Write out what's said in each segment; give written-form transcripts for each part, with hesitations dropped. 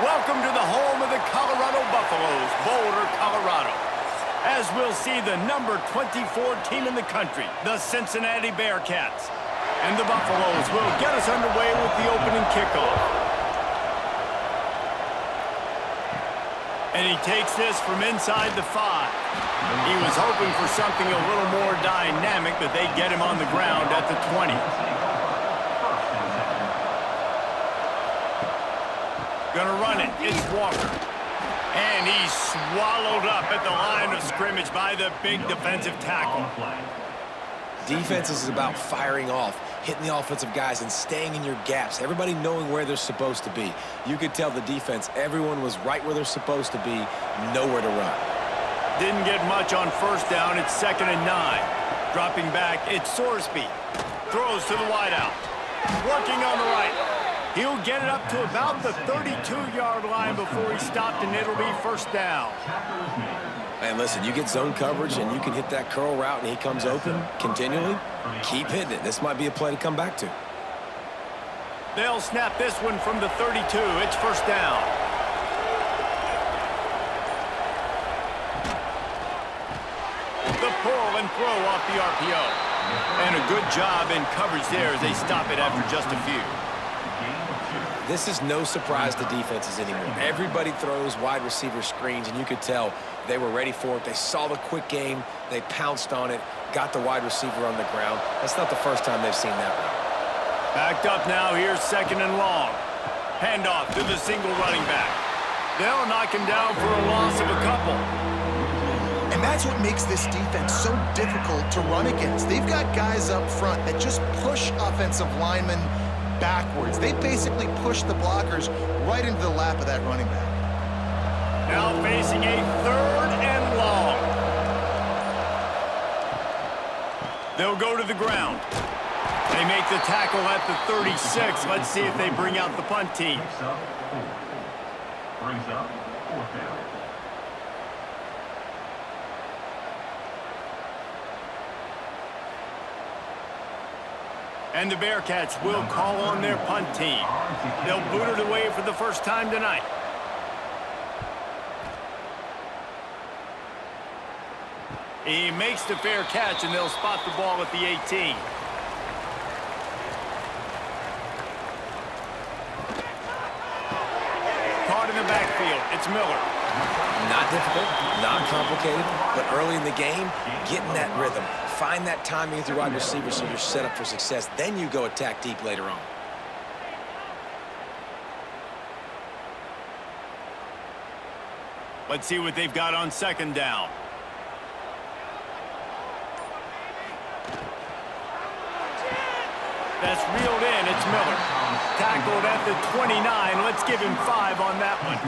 Welcome to the home of the Colorado Buffaloes, Boulder, Colorado. As we'll see the number 24 team in the country, the Cincinnati Bearcats. And the Buffaloes will get us underway with the opening kickoff. And he takes this from inside the 5. He was hoping for something a little more dynamic, but they get him on the ground at the 20. Gonna run it. It's Walker. And he's swallowed up at the line of scrimmage by the big defensive tackle. Defense is about firing off, hitting the offensive guys and staying in your gaps, everybody knowing where they're supposed to be. You could tell the defense, everyone was right where they're supposed to be, nowhere to run. Didn't get much on first down. It's 2nd and 9. Dropping back, it's Sorsby. Throws to the wideout. Working on the right. He'll get it up to about the 32-yard line before he's stopped, and it'll be first down. And listen, you get zone coverage and you can hit that curl route and he comes open continually, keep hitting it. This might be a play to come back to. They'll snap this one from the 32. It's first down. The pull and throw off the RPO. And a good job in coverage there as they stop it after just a few. This is no surprise to defenses anymore. Everybody throws wide receiver screens, and you could tell they were ready for it. They saw the quick game. They pounced on it, got the wide receiver on the ground. That's not the first time they've seen that route. Backed up now. Here's 2nd and long. Handoff to the single running back. They'll knock him down for a loss of a couple. And that's what makes this defense so difficult to run against. They've got guys up front that just push offensive linemen backwards. They basically push the blockers right into the lap of that running back. Now facing a 3rd and long. They'll go to the ground. They make the tackle at the 36. Let's see if they bring out the punt team. Brings up 4th down. And the Bearcats will call on their punt team. They'll boot it away for the first time tonight. He makes the fair catch, and they'll spot the ball at the 18. Caught in the backfield. It's Miller. Not difficult, not complicated, but early in the game, getting that rhythm. Find that timing with your wide receiver so you're set up for success. Then you go attack deep later on. Let's see what they've got on 2nd down. That's reeled in. It's Miller. Tackled at the 29. Let's give him 5 on that one.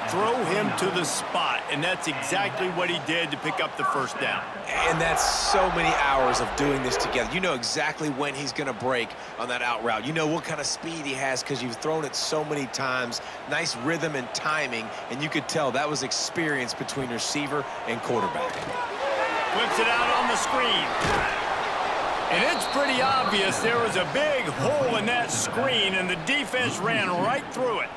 Throw him to the spot, and that's exactly what he did to pick up the first down. And that's so many hours of doing this together. You know exactly when he's going to break on that out route. You know what kind of speed he has because you've thrown it so many times. Nice rhythm and timing, and you could tell that was experience between receiver and quarterback. Flips it out on the screen. And it's pretty obvious there was a big hole in that screen, and the defense ran right through it.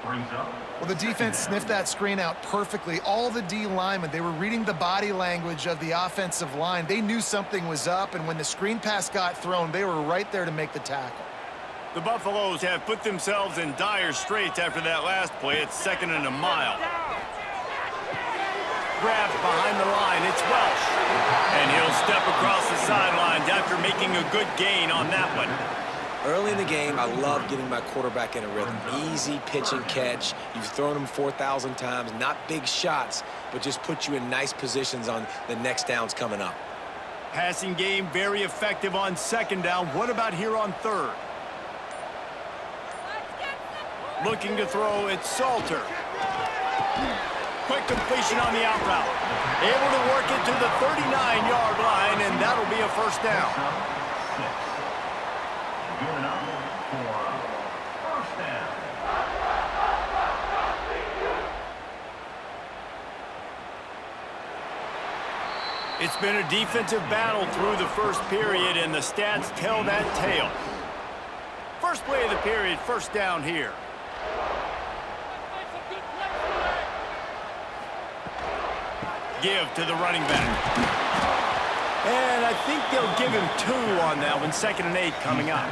Well, the defense sniffed that screen out perfectly. All the D linemen, they were reading the body language of the offensive line. They knew something was up, and when the screen pass got thrown, they were right there to make the tackle. The Buffaloes have put themselves in dire straits after that last play. It's 2nd and a mile. Grabbed behind the line. It's Welsh. And he'll step across the sidelines after making a good gain on that one. Early in the game, I love getting my quarterback in a rhythm. Easy pitch and catch. You've thrown him 4,000 times. Not big shots, but just put you in nice positions on the next downs coming up. Passing game very effective on 2nd down. What about here on 3rd? Looking to throw, it's Salter. Quick completion on the out route. Able to work it to the 39-yard line, and that'll be a first down. Good enough for first down. It's been a defensive battle through the first period, and the stats tell that tale. First play of the period, first down here. Give to the running back. And I think they'll give him 2 on that one. 2nd and 8 coming up.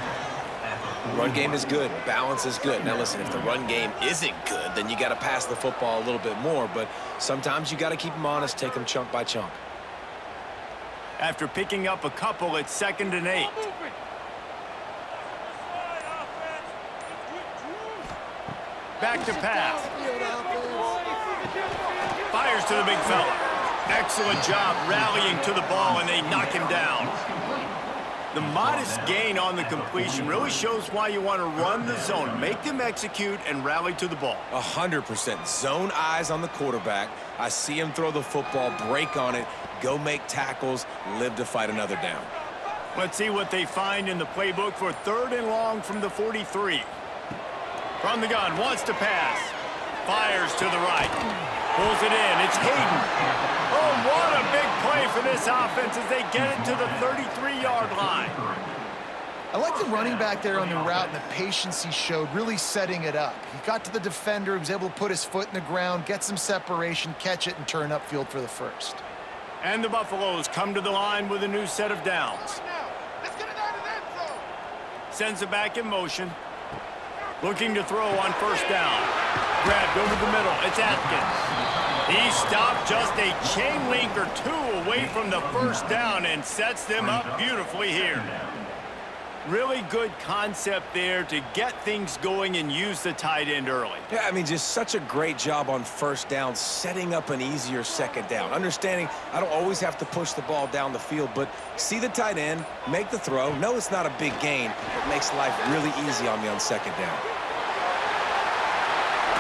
Run game is good. Balance is good. Now, listen, if the run game isn't good, then you got to pass the football a little bit more. But sometimes you got to keep them honest, take them chunk by chunk. After picking up a couple, it's 2nd and 8. Back to pass. Fires to the big fella. Excellent job rallying to the ball, and they knock him down. The modest gain on the completion really shows why you want to run the zone. Make them execute and rally to the ball. 100%. Zone eyes on the quarterback. I see him throw the football, break on it, go make tackles, live to fight another down. Let's see what they find in the playbook for 3rd and long from the 43. From the gun, wants to pass. Fires to the right. Pulls it in. It's Hayden. Oh, what a big play for this offense as they get it to the 33-yard line. I like the running back there on the route and the patience he showed, really setting it up. He got to the defender, he was able to put his foot in the ground, get some separation, catch it, and turn upfield for the first. And the Buffaloes come to the line with a new set of downs. Sends it back in motion. Looking to throw on 1st down. Grabbed over the middle. It's Atkins. He stopped just a chain link or 2 away from the 1st down and sets them up beautifully here. Really good concept there to get things going and use the tight end early. Yeah, I mean, just such a great job on 1st down, setting up an easier 2nd down. Understanding I don't always have to push the ball down the field, but see the tight end, make the throw. No, it's not a big gain. It makes life really easy on me on 2nd down.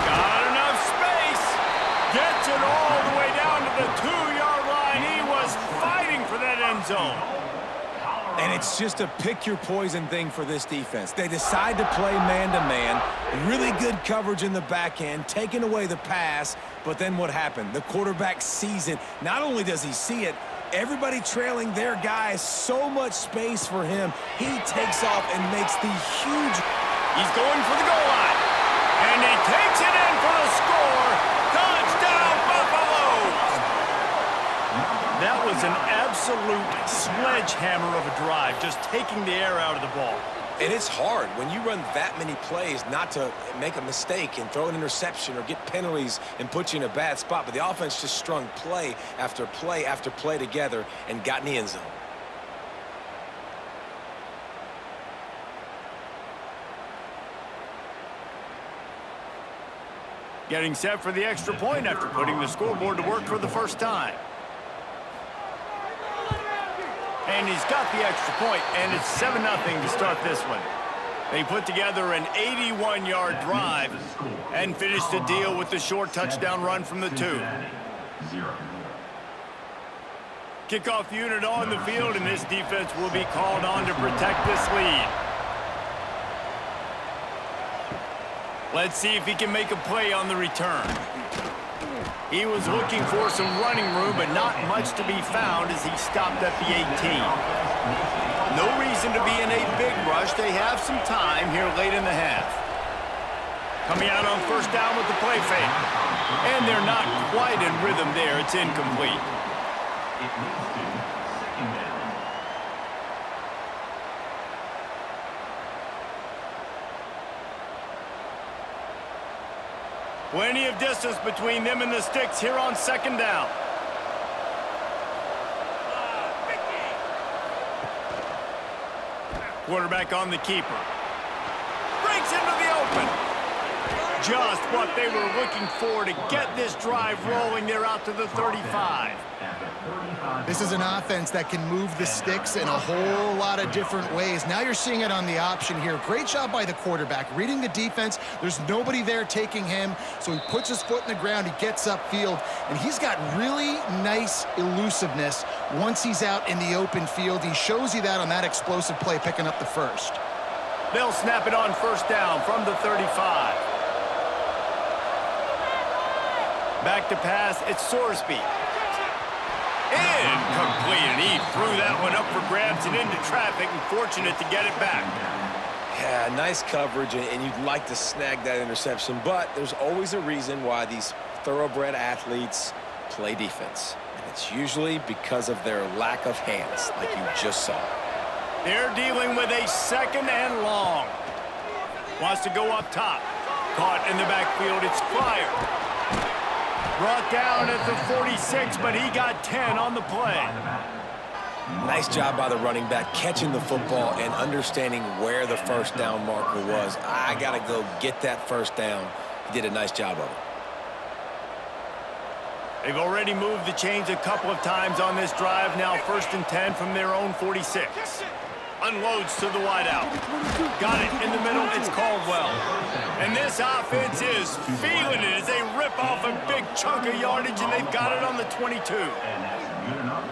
Got enough space. Gets it all the way down to the 2-yard line. He was fighting for that end zone. And it's just a pick-your-poison thing for this defense. They decide to play man-to-man, really good coverage in the back end, taking away the pass, but then what happened? The quarterback sees it. Not only does he see it, everybody trailing their guy, so much space for him. He takes off and makes the huge... He's going for the goal line. And he takes it in for the score. Touchdown, Buffaloes! That was an absolute sledgehammer of a drive, just taking the air out of the ball. And it's hard when you run that many plays not to make a mistake and throw an interception or get penalties and put you in a bad spot. But the offense just strung play after play after play together and got in the end zone. Getting set for the extra point after putting the scoreboard to work for the 1st time. And he's got the extra point, and it's 7-0 to start this one. They put together an 81-yard drive and finished the deal with the short touchdown run from the 2. Kickoff unit on the field, and this defense will be called on to protect this lead. Let's see if he can make a play on the return. He was looking for some running room, but not much to be found as he stopped at the 18. No reason to be in a big rush. They have some time here late in the half. Coming out on 1st down with the play fake. And they're not quite in rhythm there. It's incomplete. Plenty of distance between them and the sticks here on 2nd down. Quarterback on the keeper. Breaks into the open. Just what they were looking for to get this drive rolling. They're out to the 35. This is an offense that can move the sticks in a whole lot of different ways. Now you're seeing it on the option here. Great job by the quarterback. Reading the defense, there's nobody there taking him, so he puts his foot in the ground, he gets upfield, and he's got really nice elusiveness once he's out in the open field. He shows you that on that explosive play, picking up the 1st. They'll snap it on 1st down from the 35. Back to pass, it's Sorsby. Incomplete, and he threw that one up for grabs and into traffic, and fortunate to get it back. Yeah, nice coverage, and you'd like to snag that interception, but there's always a reason why these thoroughbred athletes play defense. It's usually because of their lack of hands, like you just saw. They're dealing with a 2nd and long. Wants to go up top. Caught in the backfield. It's Pryor. Brought down at the 46, but he got 10 on the play. Nice job by the running back, catching the football and understanding where the first down marker was. I got to go get that first down. He did a nice job of it. They've already moved the chains a couple of times on this drive. Now 1st and 10 from their own 46. Unloads to the wideout. Got it in the middle. It's Caldwell. And this offense is feeling it as they rip off a big chunk of yardage, and they've got it on the 22.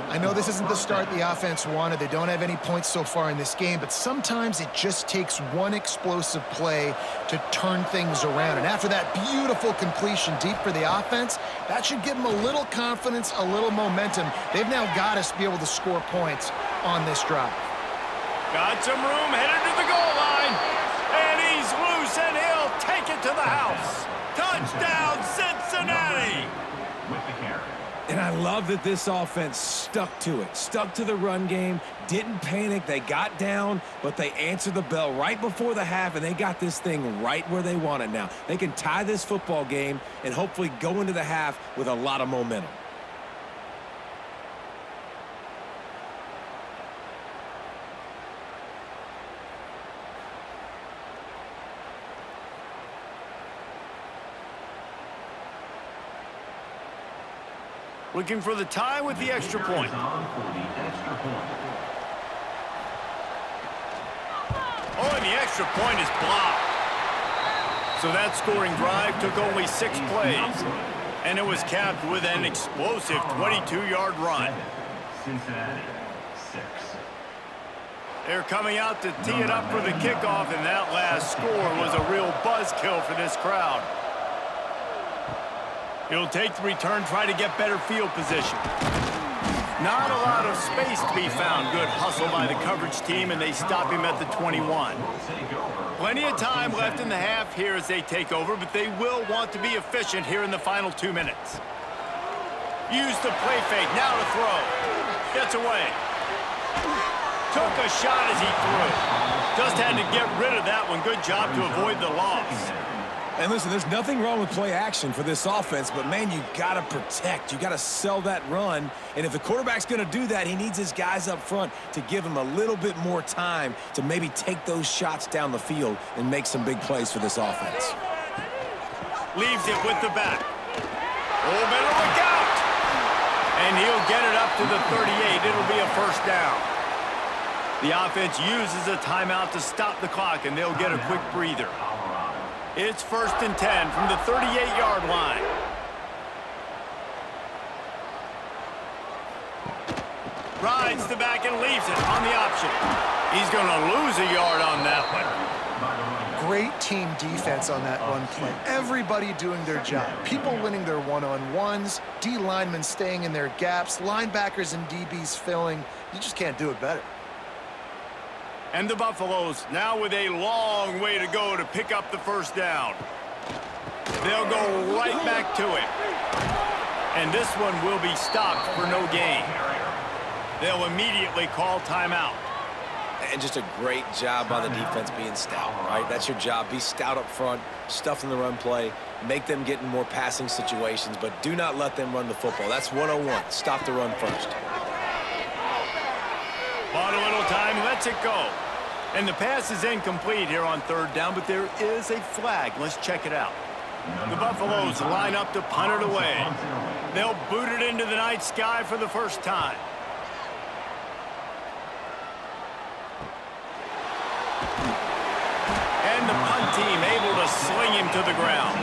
I know this isn't the start the offense wanted. They don't have any points so far in this game, but sometimes it just takes one explosive play to turn things around. And after that beautiful completion deep for the offense, that should give them a little confidence, a little momentum. They've now got us to be able to score points on this drive. Got some room, headed to the goal line. And he's loose, and he'll take it to the house. Touchdown, Cincinnati! With the carry. And I love that this offense stuck to it, stuck to the run game, didn't panic. They got down, but they answered the bell right before the half, and they got this thing right where they want it now. They can tie this football game and hopefully go into the half with a lot of momentum. Looking for the tie with the extra point. Oh, and the extra point is blocked. So that scoring drive took only 6 plays. And it was capped with an explosive 22-yard run. Cincinnati, 6. They're coming out to tee it up for the kickoff, and that last score was a real buzzkill for this crowd. He'll take the return, try to get better field position. Not a lot of space to be found. Good hustle by the coverage team, and they stop him at the 21. Plenty of time left in the half here as they take over, but they will want to be efficient here in the final 2 minutes. Use the play fake, now to throw. Gets away. Took a shot as he threw. Just had to get rid of that one. Good job to avoid the loss. And listen, there's nothing wrong with play action for this offense, but, man, you got to protect. You got to sell that run. And if the quarterback's going to do that, he needs his guys up front to give him a little bit more time to maybe take those shots down the field and make some big plays for this offense. Leaves it with the back. Oh, better look out. And he'll get it up to the 38. It'll be a first down. The offense uses a timeout to stop the clock, and they'll get a quick breather. It's 1st and 10 from the 38-yard line. Rides the back and leaves it on the option. He's going to lose a yard on that one. Great team defense on that run play. Everybody doing their job. People winning their one-on-ones, D linemen staying in their gaps, linebackers and DBs filling. You just can't do it better. And the Buffaloes now with a long way to go to pick up the first down. They'll go right back to it. And this one will be stopped for no gain. They'll immediately call timeout. And just a great job by the defense being stout, right? That's your job. Be stout up front, stuff in the run play, make them get in more passing situations, but do not let them run the football. That's 101. Stop the run first. Bought a little time, lets it go. And the pass is incomplete here on 3rd down, but there is a flag. Let's check it out. The Buffaloes line up to punt it away. They'll boot it into the night sky for the first time. And the punt team able to sling him to the ground.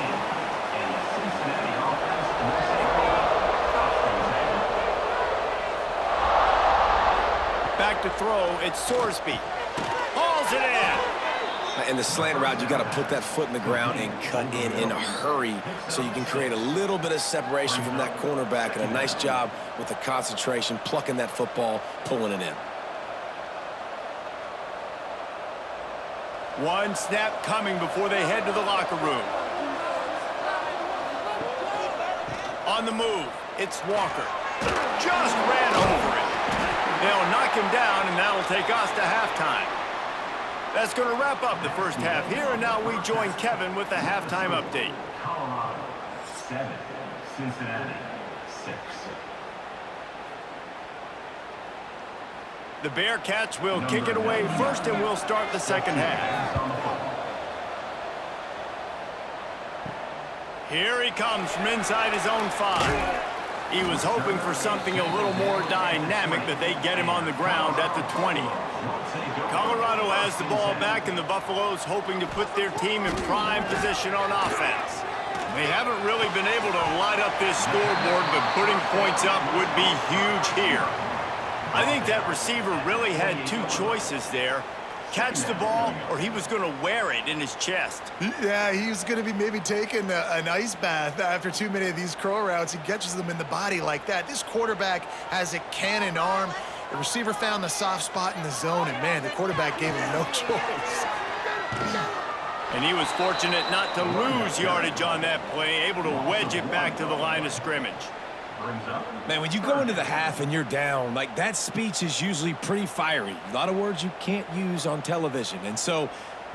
Back to throw, it's Sorsby. Hauls it in. In the slant route, you got to put that foot in the ground and cut in a hurry so you can create a little bit of separation from that cornerback, and a nice job with the concentration, plucking that football, pulling it in. One snap coming before they head to the locker room. On the move, it's Walker. Just ran over him. They'll knock him down, and that'll take us to halftime. That's going to wrap up the first half here, and now we join Kevin with the halftime update. Colorado 7, Cincinnati 6. The Bearcats will kick it away first, and we'll start the second half. Here he comes from inside his own 5. He was hoping for something a little more dynamic, but they get him on the ground at the 20. Colorado has the ball back, and the Buffaloes hoping to put their team in prime position on offense. They haven't really been able to light up this scoreboard, but putting points up would be huge here. I think that receiver really had two choices there. Catch the ball, or he was going to wear it in his chest. Yeah, he was going to be maybe taking an ice bath after too many of these crow routes. He catches them in the body like that. This quarterback has a cannon arm. The receiver found the soft spot in the zone, and, man, the quarterback gave him no choice. And he was fortunate not to lose yardage on that play, able to wedge it back to the line of scrimmage. Man, when you go into the half and you're down, like, that speech is usually pretty fiery. A lot of words you can't use on television. And so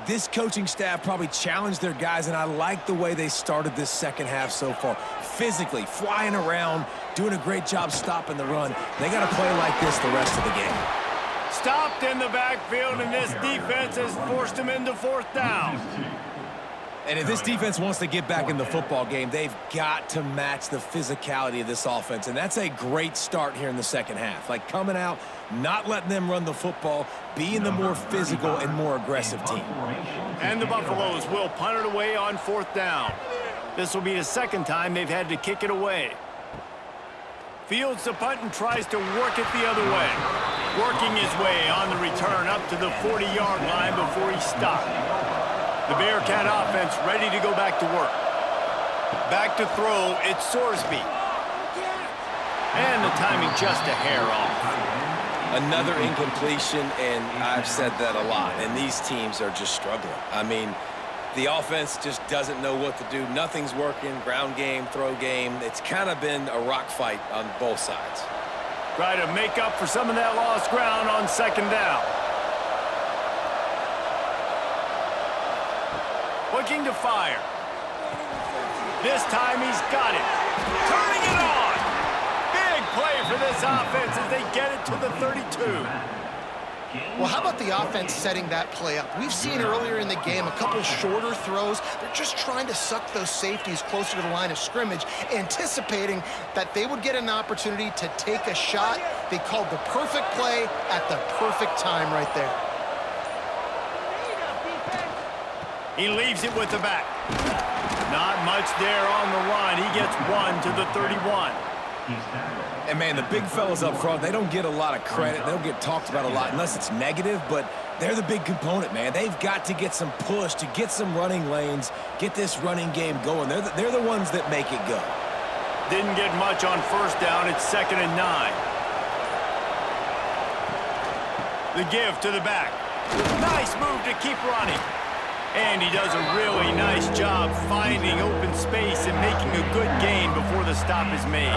this coaching staff probably challenged their guys, and I like the way they started this second half so far. Physically, flying around, doing a great job stopping the run. They got to play like this the rest of the game. Stopped in the backfield, and this defense has forced him into fourth down. And if this defense wants to get back in the football game, they've got to match the physicality of this offense. And that's a great start here in the second half. Like, coming out, not letting them run the football, being the more physical and more aggressive team. And the Buffaloes will punt it away on fourth down. This will be the second time they've had to kick it away. Fields the punt and tries to work it the other way. Working his way on the return up to the 40-yard line before he stopped. The Bearcat offense ready to go back to work. Back to throw, it's Sorsby. And the timing just a hair off. Another incompletion, and I've said that a lot, and these teams are just struggling. I mean, the offense just doesn't know what to do. Nothing's working, ground game, throw game. It's kind of been a rock fight on both sides. Try to make up for some of that lost ground on second down. Looking to fire. This time he's got it. Turning it on. Big play for this offense as they get it to the 32. Well, how about the offense setting that play up? We've seen earlier in the game a couple shorter throws. They're just trying to suck those safeties closer to the line of scrimmage, anticipating that they would get an opportunity to take a shot. They called the perfect play at the perfect time right there. He leaves it with the back. Not much there on the run. He gets one to the 31. And, man, the big fellas up front, they don't get a lot of credit. They don't get talked about a lot unless it's negative, but they're the big component, man. They've got to get some push, to get some running lanes, get this running game going. They're the ones that make it go. Didn't get much on first down. It's 2nd and 9. The give to the back. Nice move to keep running. And he does a really nice job finding open space and making a good gain before the stop is made.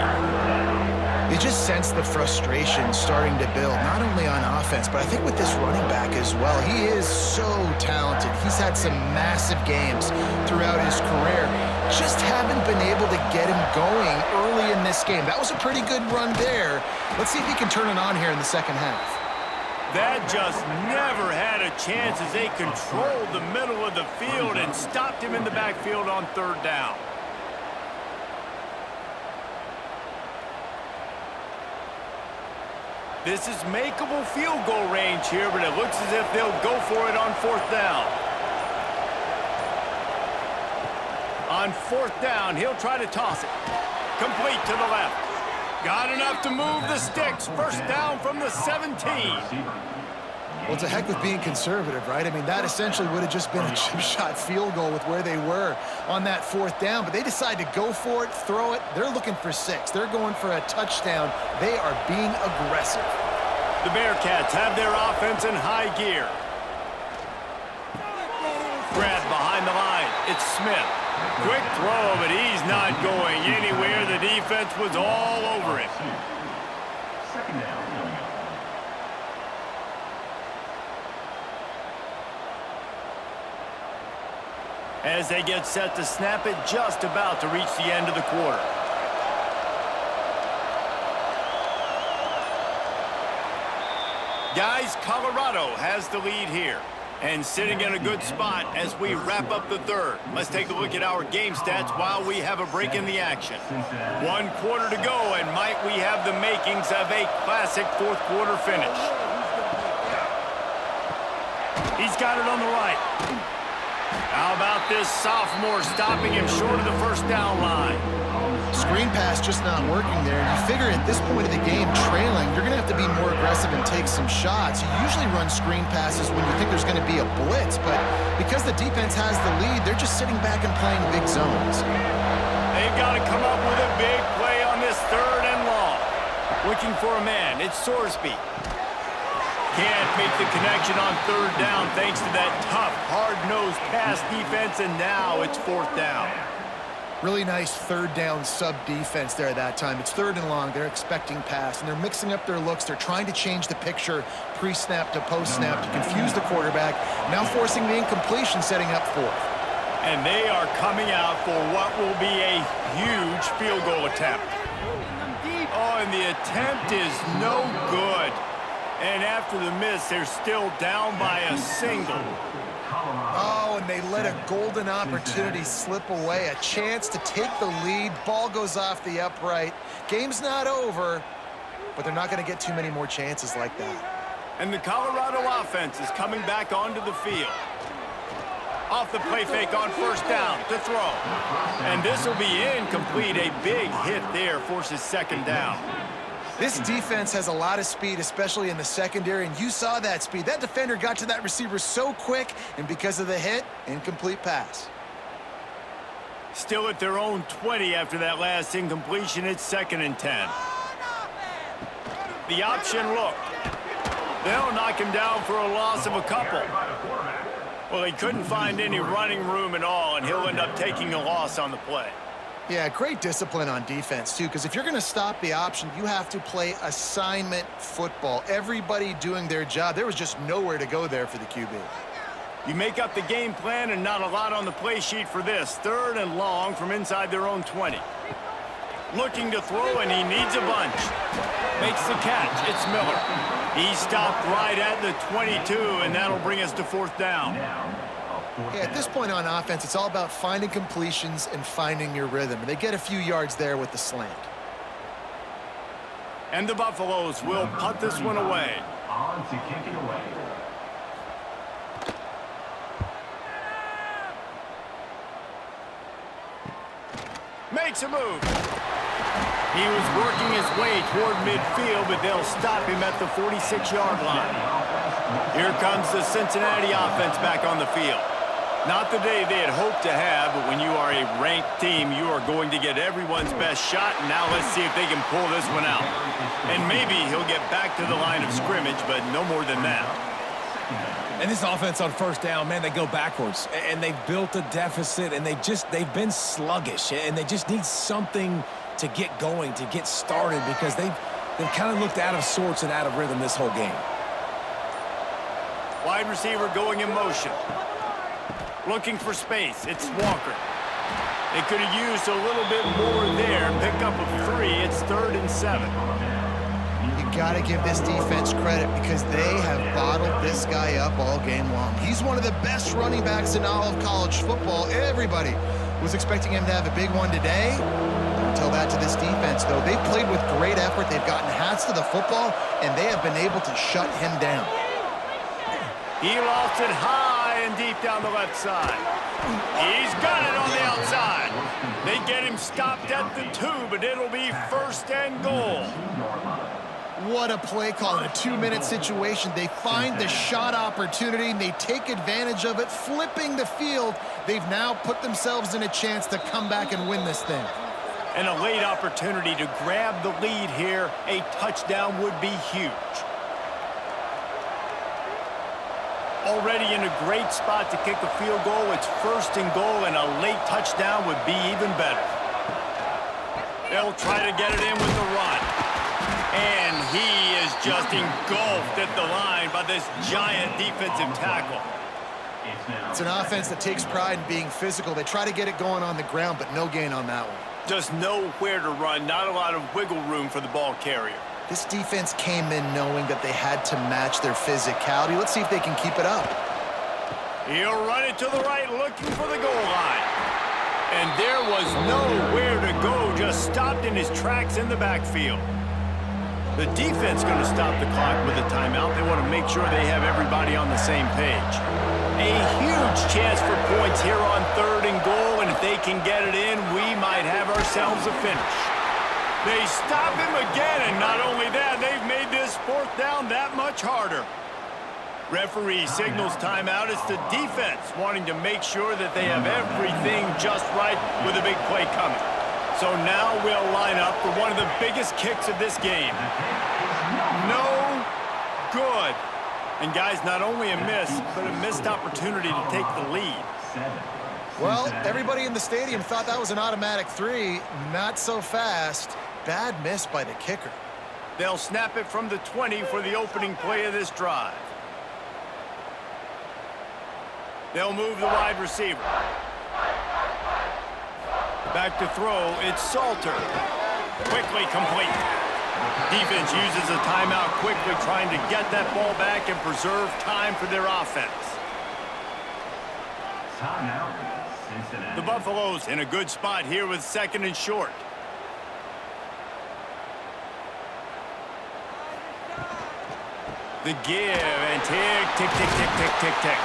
You just sense the frustration starting to build, not only on offense, but I think with this running back as well. He is so talented. He's had some massive games throughout his career. Just haven't been able to get him going early in this game. That was a pretty good run there. Let's see if he can turn it on here in the second half. That just never had a chance as they controlled the middle of the field and stopped him in the backfield on third down. This is makeable field goal range here, but it looks as if they'll go for it on fourth down. On fourth down, he'll try to toss it. Complete to the left. Got enough to move the sticks. First down from the 17. Well, it's a heck with being conservative, right? I mean, that essentially would have just been a chip shot field goal with where they were on that fourth down. But they decide to go for it, throw it. They're looking for 6. They're going for a touchdown. They are being aggressive. The Bearcats have their offense in high gear. Grab behind the line. It's Smith. Quick throw, but he's not going anywhere. The defense was all over him. second down. As they get set to snap it, just about to reach the end of the quarter. Guys, Colorado has the lead here. And sitting in a good spot as we wrap up the third. Let's take a look at our game stats while we have a break in the action. 1 quarter to go, and might we have the makings of a classic fourth quarter finish. He's got it on the right. How about this sophomore stopping him short of the first down line? Screen pass just not working there. And you figure at this point of the game, trailing, you're going to have to be more aggressive and take some shots. You usually run screen passes when you think there's going to be a blitz, but because the defense has the lead, they're just sitting back and playing big zones. They've got to come up with a big play on this third and long. Looking for a man. It's Sorsby. Can't make the connection on third down thanks to that tough, hard-nosed pass defense, and now it's fourth down. Really nice third down sub-defense there that time. It's third and long. They're expecting pass, and they're mixing up their looks. They're trying to change the picture pre-snap to post-snap to confuse the quarterback, now forcing the incompletion, setting up fourth. And they are coming out for what will be a huge field goal attempt. Oh, and the attempt is no good. And after the miss, they're still down by a single. Oh, and they let a golden opportunity slip away. A chance to take the lead. Ball goes off the upright. Game's not over, but they're not going to get too many more chances like that. And the Colorado offense is coming back onto the field. Off the play fake on first down to throw. And this will be incomplete. A big hit there forces second down. This defense has a lot of speed, especially in the secondary, and you saw that speed. That defender got to that receiver so quick, and because of the hit, incomplete pass. Still at their own 20 after that last incompletion. It's 2nd and 10. The option look. They'll knock him down for a loss of a couple. Well, he couldn't find any running room at all, and he'll end up taking a loss on the play. Yeah, great discipline on defense, too, because if you're going to stop the option, you have to play assignment football. Everybody doing their job. There was just nowhere to go there for the QB. You make up the game plan and not a lot on the play sheet for this. 3rd and long from inside their own 20. Looking to throw, and he needs a bunch. Makes the catch. It's Miller. He stopped right at the 22, and that'll bring us to 4th down. Yeah, at this point on offense, it's all about finding completions and finding your rhythm. And they get a few yards there with the slant. And the Buffaloes will punt this one away. On to kick it away. Makes a move. He was working his way toward midfield, but they'll stop him at the 46-yard line. Here comes the Cincinnati offense back on the field. Not the day they had hoped to have, but when you are a ranked team, you are going to get everyone's best shot. And now let's see if they can pull this one out. And maybe he'll get back to the line of scrimmage, but no more than that. And this offense on first down, man, they go backwards. And they've built a deficit, and they've been sluggish. And they just need something to get going, to get started, because they've kind of looked out of sorts and out of rhythm this whole game. Wide receiver going in motion. Looking for space. It's Walker. They could have used a little bit more there. Pick up of 3. It's 3rd and 7. You got to give this defense credit because they have bottled this guy up all game long. He's one of the best running backs in all of college football. Everybody was expecting him to have a big one today. Don't tell that to this defense, though. They've played with great effort. They've gotten hats to the football, and they have been able to shut him down. He lost it high and deep down the left side. He's got it on the outside. They get him stopped at the 2, but it'll be 1st and goal. What a play call in a 2-minute situation. They find the shot opportunity, and they take advantage of it, flipping the field. They've now put themselves in a chance to come back and win this thing. And a late opportunity to grab the lead here. A touchdown would be huge. Already in a great spot to kick a field goal. It's 1st and goal, and a late touchdown would be even better. They'll try to get it in with the run. And he is just engulfed at the line by this giant defensive tackle. It's an offense that takes pride in being physical. They try to get it going on the ground, but no gain on that one. Just nowhere to run, not a lot of wiggle room for the ball carrier. This defense came in knowing that they had to match their physicality. Let's see if they can keep it up. He'll run it to the right, looking for the goal line. And there was nowhere to go, just stopped in his tracks in the backfield. The defense going to stop the clock with a timeout. They want to make sure they have everybody on the same page. A huge chance for points here on 3rd and goal, and if they can get it in, we might have ourselves a finish. They stop him again, and not only that, they've made this 4th down that much harder. Referee signals timeout. It's the defense wanting to make sure that they have everything just right with a big play coming. So now we'll line up for one of the biggest kicks of this game. No good. And guys, not only a miss, but a missed opportunity to take the lead. Well, everybody in the stadium thought that was an automatic 3. Not so fast. Bad miss by the kicker. They'll snap it from the 20 for the opening play of this drive. They'll move the wide receiver. Back to throw, it's Salter. Quickly complete. Defense uses a timeout quickly, trying to get that ball back and preserve time for their offense. Timeout, Cincinnati. The Buffaloes in a good spot here with 2nd and short. The give and tick, tick, tick, tick, tick, tick, tick.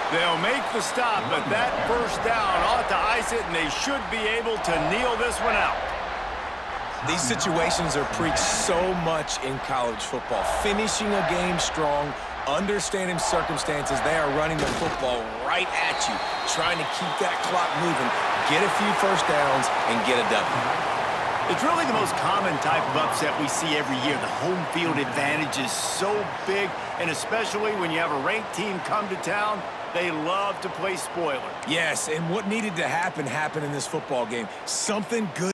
They'll make the stop, but that 1st down ought to ice it, and they should be able to kneel this one out. These situations are preached so much in college football. Finishing a game strong, understanding circumstances. They are running the football right at you, trying to keep that clock moving, get a few 1st downs, and get a W. It's really the most common type of upset we see every year. The home field advantage is so big, and especially when you have a ranked team come to town, they love to play spoiler. Yes, and what needed to happen happened in this football game. Something good.